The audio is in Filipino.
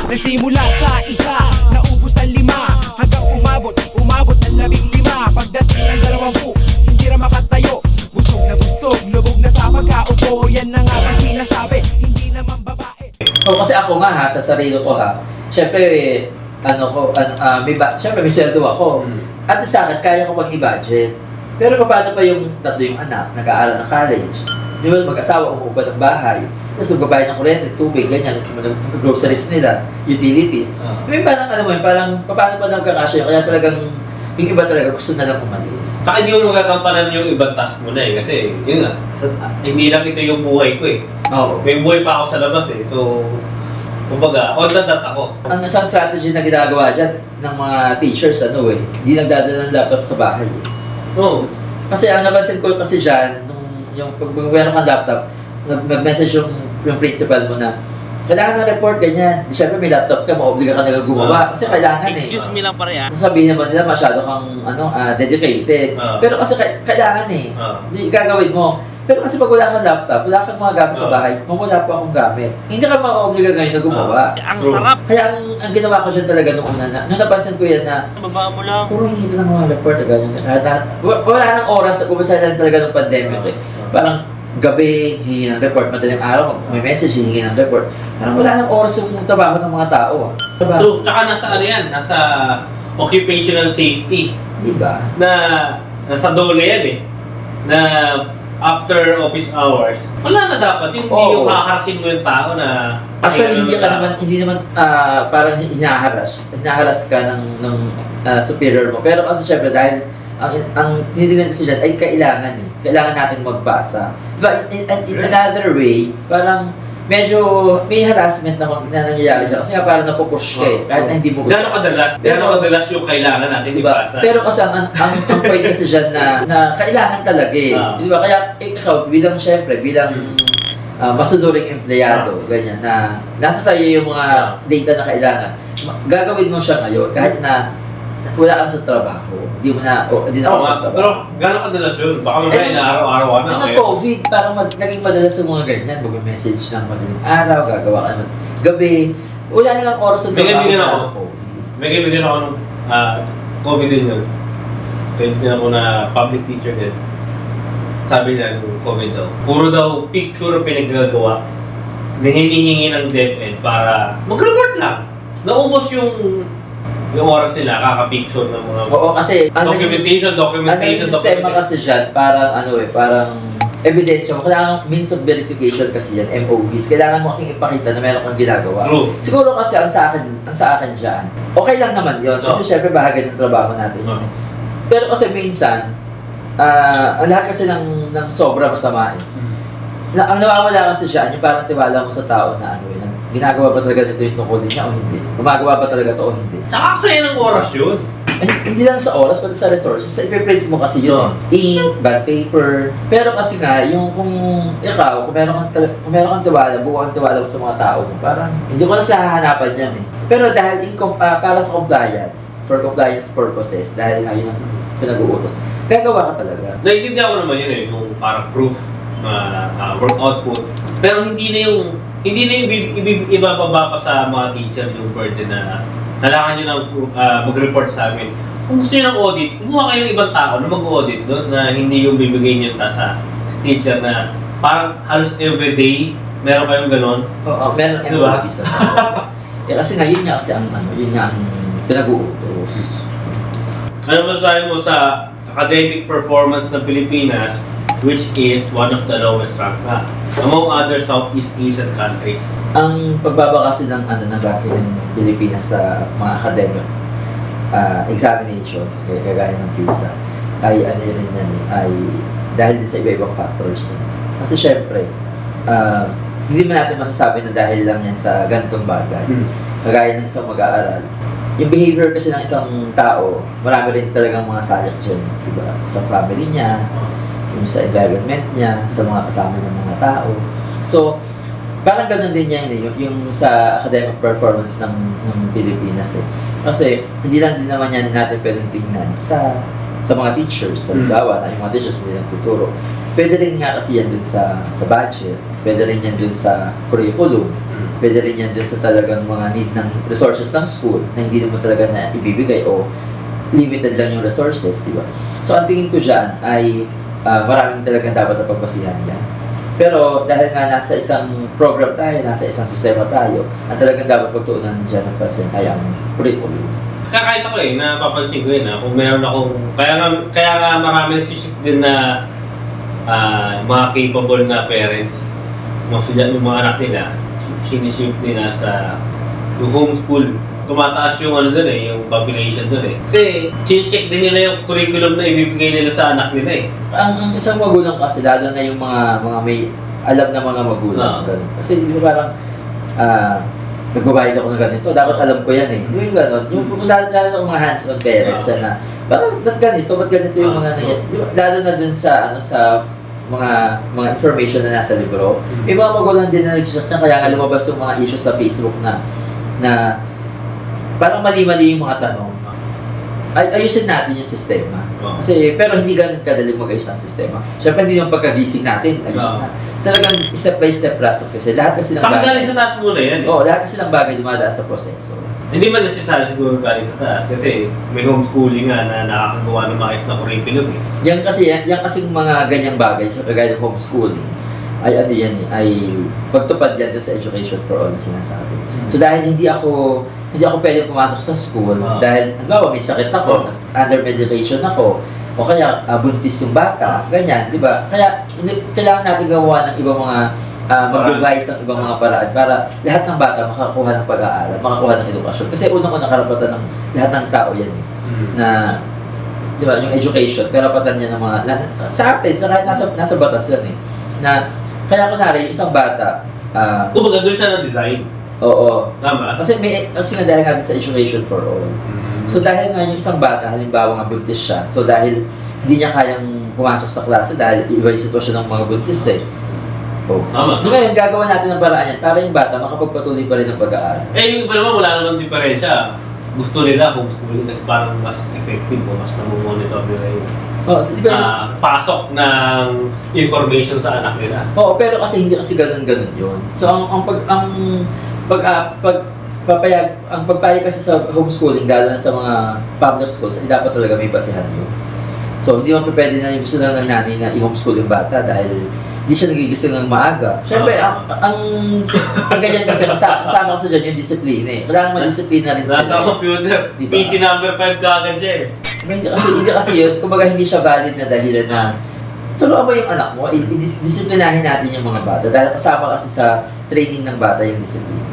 Nagsimula sa isa, naubos ang 5, hanggang umabot ng 15. Pagdating ng 20, hindi na makatayo. Busog na busog, lubog na sa pagkaupo. Yan na nga ang sinasabi, hindi naman babae. Kasi ako nga ha, sa sarili ko ha, syempre, syempre may sweldo ako. At sa akin, kaya ko pang i-budget. Pero paano pa yung tatlo yung anak, nag-aaral ng college? Di ba mag-asawa, umuupa ng bahay, tapos magbabayad ng kuryente, tubig, ganyan, groceries nila, utilities. May parang, alam mo yun, parang paano pa nagkakasya, kaya talagang yung iba talaga gusto na lang umalis. Saka hindi mo magagampanan yung ibang task mo na eh, kasi yun nga, hindi lang ito yung buhay ko eh. Oo. May buhay pa ako sa labas eh, so kumbaga, on the dot ako. Ang isang strategy na ginagawa dyan ng mga teachers, hindi nagdadala ng laptop sa bahay. Oo. Kasi ang napansin ko kasi dyan, yung pag meron kang laptop, nag-message yung principal mo na kailangan ng report, ganyan. Di syempre may laptop ka, maobliga ka na gumawa. Kasi kailangan Excuse me lang pare ah. Sabihin naman nila masyado kang dedicated. Pero kasi kailangan Di gagawin mo. Pero kasi pag wala kang laptop, wala kang mga gamit sa bahay, wala pa akong gamit. Hindi ka maobliga ngayon na gumawa. Ang sarap. Kaya ang ginawa ko siya talaga nung una nung napansin ko yan na Baba mo lang. puro hindi ko ng mga report na ganyan. Wala nang oras na kumasa na talaga ng pandemic eh. Parang gabi, hingi ng report. Madaling araw, may message, hingi ng report. Parang wala nang oras yung trabaho ng mga tao. True. Tsaka nasa nasa occupational safety. Diba? Nasa dole yan eh. Na after office hours, wala na dapat. Hindi yung kakarasin mo yung tao na... Actually, hindi naman parang hinaharas ka ng superior mo. Pero kasi syempre dahil ang tinitingnan kasi dyan ay kailangan natin magbasa. Diba, in another way, parang medyo may harassment na nangyayari siya kasi nga parang napupush ka kahit na hindi mo gusto. Gano'ng kadalas yung kailangan natin ibasa. Pero kasi ang point kasi dyan na kailangan talaga Diba? Kaya ikaw bilang masunuring empleyado, ganyan, na nasa sa'yo yung mga data na kailangan. Gagawin mo siya ngayon kahit na wala kang sa trabaho. Hindi ako sa trabaho. Pero gano'ng kadalas yun? Baka mamaya na araw-araw na. Nung COVID, parang naging madalas sa mga ganyan. Mag-message ng madaling araw, gagawa ka naman gabi. Wala nilang oras sa trabaho. May kaibigan ako nung COVID din yun. Kaibigan ako na public teacher din. Sabi niya nung COVID daw, puro daw picture pinagagawa na hinihingi ng DepEd para mag-report lang. Naubos yung oras nila, kaka-picture ng mga kasi documentation. Ang sistema kasi dyan, parang ebidensya mo. Kailangan means of verification kasi yan, MOVs. Kailangan mo kasing ipakita na meron kang ginagawa. True. Siguro kasi ang sa akin dyan, okay lang naman yun. Kasi syempre bahagi ng trabaho natin yun. Pero kasi minsan, ang lahat kasi ng sobra masama ang nawawala kasi dyan, yung parang tiwala mo sa tao na ginagawa ba talaga dito yung tungkulin niya o hindi? Gumagawa ba talaga ito o hindi? Tsaka kasi ng oras yun. Hindi lang sa oras, pati sa resources. Ipiprint mo kasi yun ink, bond paper. Pero kasi nga, kung meron kang tiwala, buo ang tiwala mo sa mga tao mo, parang hindi ko na sa hahanapan yan Pero dahil para sa compliance, for compliance purposes, dahil nga yun ang pinag-uutos, gagawa ka talaga. Naiintindihan ko naman yun yung parang proof work output. Pero hindi na yung ibababa pa sa mga teacher yung burden na kailangan nyo ng mag-report sa amin. Kung gusto nyo ng audit, kumuha kayo ng ibang tao na mag-audit doon na hindi yung bibigay nyo sa teacher na parang halos everyday meron kayong ganon. Oo, meron diba? office kasi nga yun nga ang pinag-uutos. Ano masasabi mo sa academic performance ng Pilipinas, which is one of the lowest ranked among other Southeast Asian countries? Ang pagbaba kasi ng ranking ng Pilipinas sa mga academic examinations, kagaya ng PISA, ay ay dahil din sa iba-ibang factors. Kasi syempre, hindi man natin masasabi na dahil lang yan sa ganitong bagay. Kagaya ng isang mag-aaral. Yung behavior kasi ng isang tao, marami rin talagang mga salik dyan. Diba? Sa family niya, yung sa environment niya, sa mga kasama ng mga tao. So, parang ganun din yan yung sa academic performance ng Pilipinas Kasi, hindi lang din naman yan natin pwedeng tingnan sa mga teachers. Halimbawa, yung mga teachers hindi lang tuturo. Pwede rin nga kasi yan dun sa budget. Pwede rin yan dun sa curriculum. Pwede rin yan dun sa talagang mga need ng resources ng school na hindi naman talaga na ibibigay o limited lang yung resources, di ba? So, ang tingin ko dyan ay maraming talagang dapat na pagbasihan yan. Pero dahil nga nasa isang program tayo, nasa isang sistema tayo, ang talagang dapat pagtuunan dyan ng pansin ay ang curriculum. Kahit ako napapansin ko kung meron akong, kaya nga marami nagsishift din na mga capable na parents, yung mga anak nila, sinishift nila sa yung homeschool. Tumataas yung yung population doon Kasi, check din nila yung curriculum na ibibigay nila sa anak nila Ang isang magulang kasi, lalo na yung mga may alam na mga magulang. Ganun. Kasi di ba parang, nagbabayad ako ng ganito, dapat alam ko yan Yung gano'n, yung lalo na mga hands-on parents na, parang ba't ganito yung mga lalo na dun sa, sa mga information na nasa libro. May mga magulang din na nag-check niya, kaya nga lumabas yung mga issues sa Facebook na parang mali-mali yung mga tanong. Ayusin natin yung sistema. Kasi, pero hindi ganun kadaling mag-ayos ng sistema. Siyempre, hindi yung pagkagising natin, ayos na. Talagang step-by-step process kasi. Lahat kasi ng bagay. Saka galing sa taas muna yan Oo, lahat kasi ng bagay dumadaan sa proseso. Hindi man nasisali siguro galing sa taas kasi may homeschooling nga na nakakagawa ng maayos na curriculum Yan kasi mga ganyang bagay, so kagaya ng homeschooling, ay pagtupad yan sa education for all na sinasabi. So dahil hindi ako pwede pumasok sa school dahil halimbawa may sakit ako, under medication ako, o kaya buntis yung bata, ganyan, di ba? Kaya kailangan natin gawa ng ibang mga mag-revise ng ibang mga paraan para lahat ng bata makakuha ng pag-aaral, makakuha ng edukasyon. Kasi unang-unang karapatan ng lahat ng tao yan na, di ba, yung education, karapatan niya ng mga, sa atin, sa kahit nasa batas yan na, kaya kunwari, yung isang bata, kumbaga doon siya na-design. Oo. Tama. Kasi nga dahil nga sa education for all. So dahil nga yung isang bata, halimbawa nga buntis siya, so dahil hindi niya kayang pumasok sa klase dahil iba yung sitwasyon ng mga buntis Tama. Ngayon, gagawa natin ng paraan yan para yung bata makapagpatuloy pa rin ng pag-aaral. Yung iba naman wala naman diferensya. Gusto nila homeschooling kasi parang mas effective o mas namumonitor nila yung pasok ng information sa anak nila. Oo, pero kasi hindi kasi ganun yun. So ang pagpapayag kasi sa homeschooling, lalo na sa mga public schools, ay dapat talaga may basihan yun. So hindi mo pwede na yung gusto lang ng nanay na i-homeschool yung bata dahil hindi siya nagigising ng maaga. Siyempre, ang ganyan kasi, masama kasi dyan yung disiplina Kailangan madisiplina rin sila. Nasa computer, diba? PC number 5 kagad siya Hindi kasi yun, kumbaga hindi siya valid na dahilan na turuan mo yung anak mo, disiplinahin natin yung mga bata dahil kasama kasi sa training ng bata yung disiplina.